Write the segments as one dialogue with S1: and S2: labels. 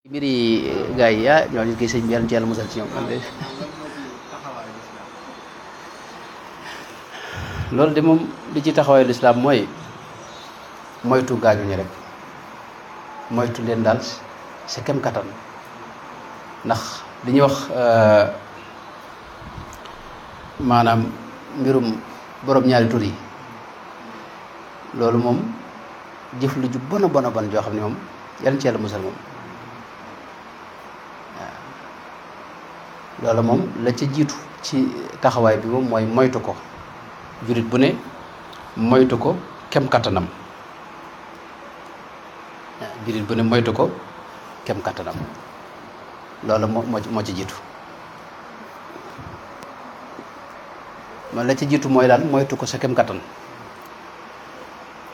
S1: mbiri gaa yi ñooñu kii sëñ bi yàlla ci yàlla musal ci ñoom man de loolu de moom li ci taxawaayu lislaam mooy moytu gaañu ñi rek moytu leen daal sa kem kattan ndax li ñuy wax maanaam mbirum borom ñaari tur yi loolu moom jëf lu ju bon a bon a bon joo xam ne moom yàlla ci yàlla musal moom loolu moom la ca jiitu ci taxawaay bi moom mooy moytu ko jurit bu ne moytu ko kem kattanam jurit bu ne moytu ko kem kattanam loolu moo ci jiitu man la ca jiitu mooy daal moytu ko sa kem kattan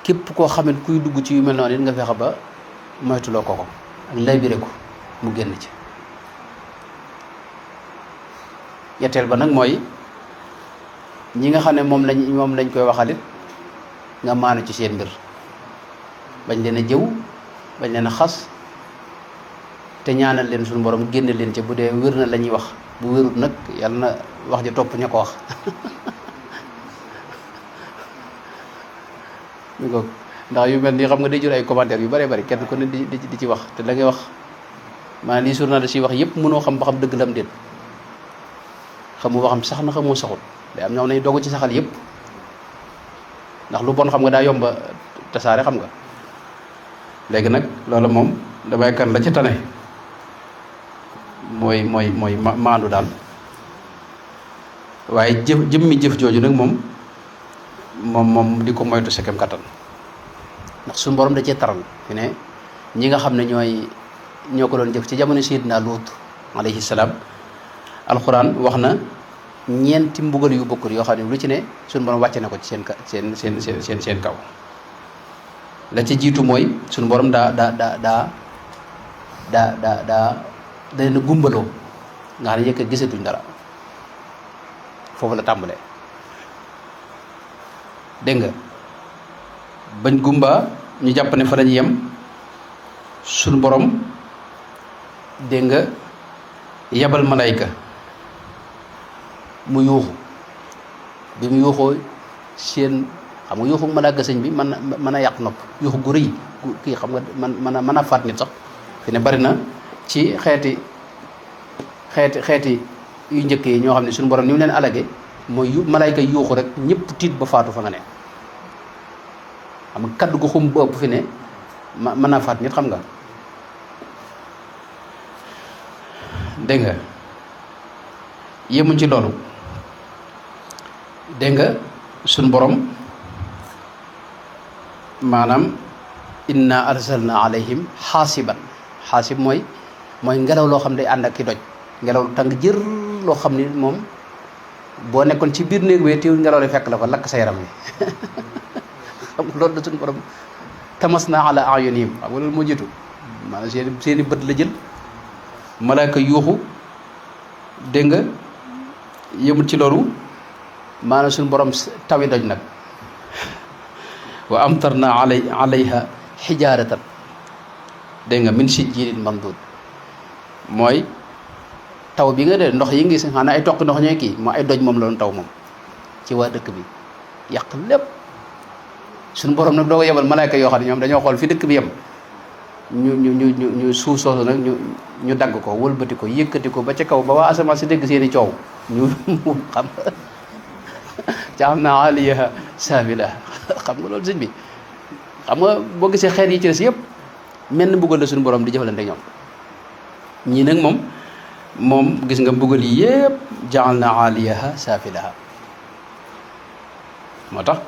S1: képp koo xam ne kuy dugg ci yu mel noonu it nga fexe ba moytuloo ko ak laybire ko mu génn ci yetteel ba nag mooy ñi nga xam ne moom lañ koy waxalit nga maanu ci seen mbir bañ leen a jëw bañ leen a xas te ñaanal leen suñu borom génne leen ci bu dee wér na la ñuy wax bu wérut nag yàlla na wax ji topp ña ko wax mi ko ndax yu mel nii xam nga day jur ay commentaires yu bëree bëri kenn ku ne di ci wax te la ngay wax maanaam lii journaliste yi wax yëpp mënoo xam ba xam dëgg la am déet xamu ba xam sax na xamoo saxul day am ñoom nañ dogu ci saxal yëpp ndax lu bon xam nga daa yomba tasaare xam nga léegi nag loolu moom damay kan la ci tane mooy maandu daal waaye jëmmi jëf jooju nag moom di ko moytu sa kem kattan ndax suñu borom da cee taral fi ne ñi nga xam ne ñoo ko doon jëf ci jamono Seydina Luut alayhi salaam alxuraan wax na ñeenti mbugal yu bokkul yoo xam ne lu ci ne suñu borom wàcce na ko ci seen kaw la ci jiitu mooy suñu borom daa leen gumbaloo nga xam ne yëkk gisatuñ dara foofu la tàmbalee dégg nga bañ gumba ñu jàpp ne fa lañu yem suñu borom dégg nga yabal malayka mu yuuxu bi mu yuuxoo seen xam nga yuuxu malaaka sëñ bi mën a yàq nopp yuuxu gu rëy kii xam nga mën a faat nit sax fi ne bari na ci xeeti yu njëkk yi ñoo xam ne suñu borom ni mu leen alage mooy malayka yuuxu rek ñëpp tiit ba faatu fa nga ne xam nga kaddu gu xum bu ëpp fi ne mën naa faat nit xam nga dégg nga yemuñ ci loolu dégg nga suñ borom maanaam inna arsalna alayhim xaasiban xaasib mooy ngelaw loo xam ne day ànd ak ki doj ngelaw lu tàng jër loo xam ni moom boo nekkoon ci biir néeg wee teewul ngelaw li fekk la fa lakk sa yaram wi xam nga loolu la suñu borom tamasna ala ayunihim xam nga loolu moo jiitu maanaam seeni bët la jël malaaka yuuxu dégg nga yëmul ci loolu maanaam suñu borom tawi doj nag wa amtarna alayha xijaaratan dégg nga min sijjiilin mandud mooy taw bi nga de ndox yi ngi si xanaa ay toq ndox ñooy kii moo ay doj moom la doon taw moom ci waa dëkk bi yàq lépp suñu borom nag doo ko yebal malaayka yoo xam ne ñoom dañoo xool fi dëkk bi yem ñu suuf soosu nag ñu dagg ko wëlbati ko yëkkati ko ba ca kaw ba waa asamaan si dégg seeni coow ñu xam ja'alnaa 'aaliyahaa saafilahaa xam nga loolu sëñ bi xam nga boo gisee xeet yi ci des yëpp menn mbugal la suñu borom di jëfalante ñoom ñii nag moom gis nga mbugal yi yëpp ja'alnaa 'aaliyahaa saafilahaa moo tax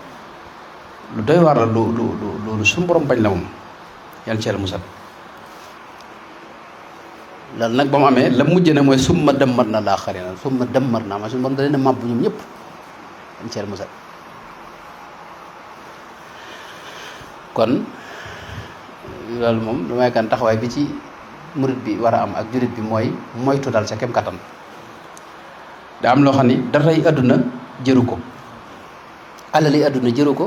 S1: lu doy war la lu suñu borom bañ la moom yàlla ci yàlla musal loolu nag ba mu amee la mujj na mooy summa dammarnaa l-aaxariina summa dammarnaa ma suñu borom da leen a màbb ñoom ñëpp yàlla ci yàlla musal kon loolu moom damay kan taxawaay bi ci murit bi war a am ak jurit bi mooy moytu dal sa kem kattan da am loo xam ni daray àdduna jëru ko alali àdduna jëru ko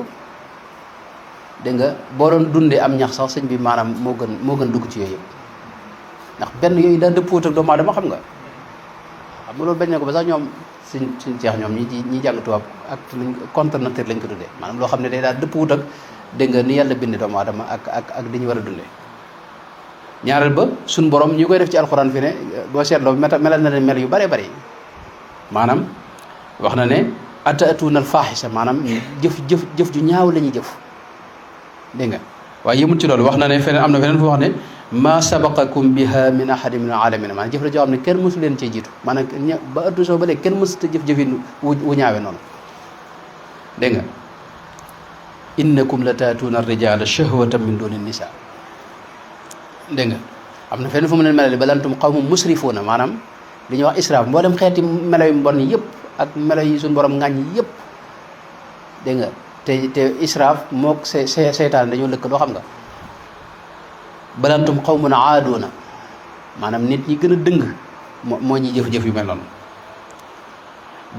S1: dégg nga boo doon dundee am ñax sax sëñ bi maanaam moo gën dugg ci yooyu yëpp ndax benn yooyu daa dëppoot ak doomu aadama xam nga loolu bañ na ko ba sax ñoom suñ seex ñoom ñi jàng tubaab ak luñ contre nature lañ ko tuddee maanaam loo xam ne day daal dëppoot ak dégg nga ni yàlla bind doomu aadama ak di ñu war a dundee ñaareel ba suñ borom ñi koy def ci alxuraan fi ne boo seetloo melal na leen mel yu bëree bëri maanaam wax na ne atatuuna al faaxisa maanaam jëf ju ñaaw la ñuy jëf dégg nga waaye yëmul ci loolu wax na ne feneen am na feneen fu wax ne ma sabaqakum biha min ahadin min alamina maanaam jëf la joo xam ne kenn mësu leen cee jiitu maanaam ba addu soo ba léegi kenn mësu ta jëf-jëfin wu ñaawe noonu dégg nga innakum la taatuuna rijala shahwatan min duni nisa dégg nga am na feneen fu mu leen melale bal antum qawmun musrifuuna maanaam li ñuy wax israaf mboolem xeeti melo yu mbon yëpp ak melo yi suñu borom ŋàññi yëpp dégg nga te israaf mook seytaan dañoo lëkkaloo xam nga balantum qawmun aaduuna maanaam nit ñi gën a dëng moo ñuy jëf-jëf yu mel noonu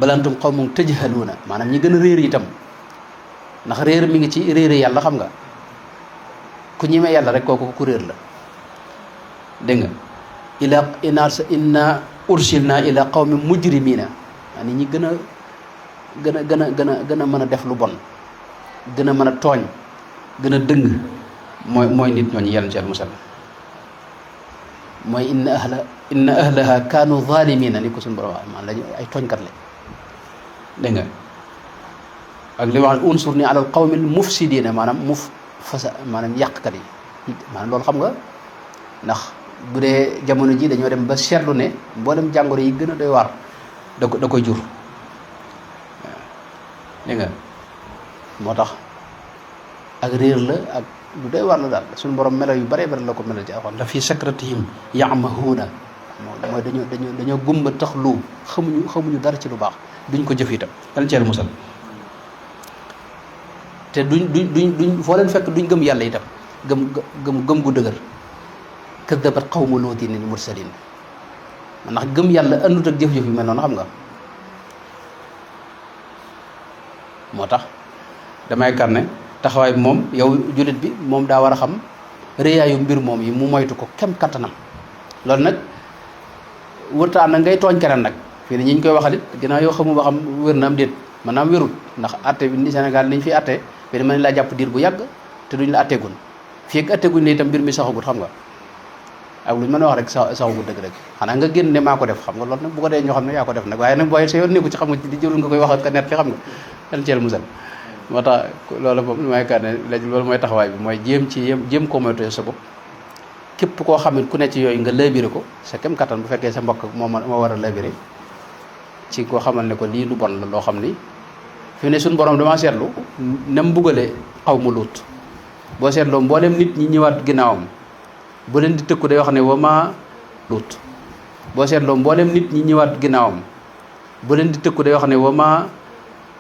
S1: balantum qawmun tajhaluuna maanaam ñi gën a réer itam ndax réer mi ngi ci réere yàlla xam nga ku ñemee yàlla rek kooku ku réer la dégg nga inna ursilna ila qawmin mujrimina nit ñi gën a mën a def lu bon gën a mën a tooñ gën a dëng mooy nit ñooñu yàlla ci musal mooy inna ahlaha kaanu zalimina ni ko suñu borom wax maanaam lañu ay tooñkat la dégg nga ak li wax unsur ni alal qawmil mufsidina maanaam maanaam yàqkat yi maanaam loolu xam nga ndax bu dee jamono ji dañoo dem ba seetlu ne mboolem jàngoro yi gën a doy waar da koy jur waaw dégg nga moo tax ak réer la ak lu doy waar la daal suñu borom melo yu bare bare la ko melal ci alxuraan la fii sakratihim ya'mahuuna mooy dañoo gumba tax lu xamuñu dara ci lu baax duñ ko jëf itam dal ceel musal te duñ foo leen fekk duñ gëm yàlla itam gëm gu dëgër kaddabat qawmu luutin al mursalin ndax gëm yàlla andut ak jëf-jëf yu mel noonu xam nga moo tax damay karne taxawaay bi moom yow jullit bi moom daa war a xam réyaayu mbir moom yi mu moytu ko kem kattanam loolu nag wërta na ngay tooñ keneen nag fii ne ñi ñu koy waxalit ginnaaw yoo xamu ba xam wér na am déet maanaam wérut ndax atte bi ni Sénégal liñ fi atte fii ne mën laa jàpp diir bu yàgg te duñ la atteegun fii ak atteeguñ ne itam mbir mi saxagut xam nga ak luñ mën a wax rek saxagut dëgg-dëgg xanaa nga génn ne maa ko def xam nga loolu nag bu ko dee ñoo xam ne yaa ko def nag waaye nag booy sa yoon nekku ci xam nga di jërul nga koy wax ak net ci xam nga dal ceel musal moo tax loolu moom li may kat ne léegi loolu mooy taxawaay bi mooy jéem koo moytu sa bopp képp koo xam ne ku ne ci yooyu nga labiré ko sa kem kattan bu fekkee sa mbokk moo war a labiré ci koo xamal ne ko lii lu bon la loo xam ni fi ne suñu borom damaa seetlu nam buggalee xaw mu luut boo seetloo mboolem nit ñi ñëwaat ginnaawam bu leen di tëkku day wax ne wa maa luut boo seetloo mboolem nit ñi ñëwaat ginnaawam bu leen di tëkku day wax ne wa maa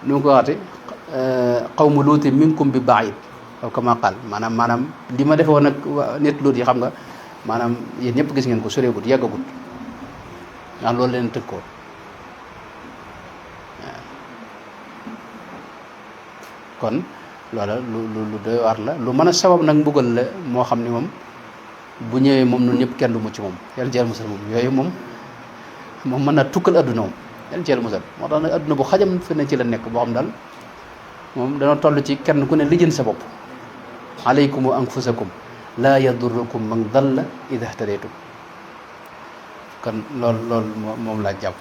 S1: nu mu ko waxate qawmu luutin minkum bi baid aw kama qaal maanaam li ma defe woon ak nit luut yi xam nga maanaam yéen ñëpp gis ngeen ko soreegut yàggagut ndax loolu leen tëg ko kon loola lu doy waar la lu mën a sabab nag mbugal la moo xam ni moom bu ñëwee moom ñun ñëpp kenn du mucc moom yàlla ci yàlla musal moom yooyu moom mën na tukkal adduna moom yàlla ci yàlla musal moo tax nag adduna bu xajam fi ne ci la nekk boo xam daal moom dana toll ci kenn ku ne lijjën sa bopp alaykum wa anfusakum laa yadurrukum man dalla ida htadaytum kon loolu moom laa jàpp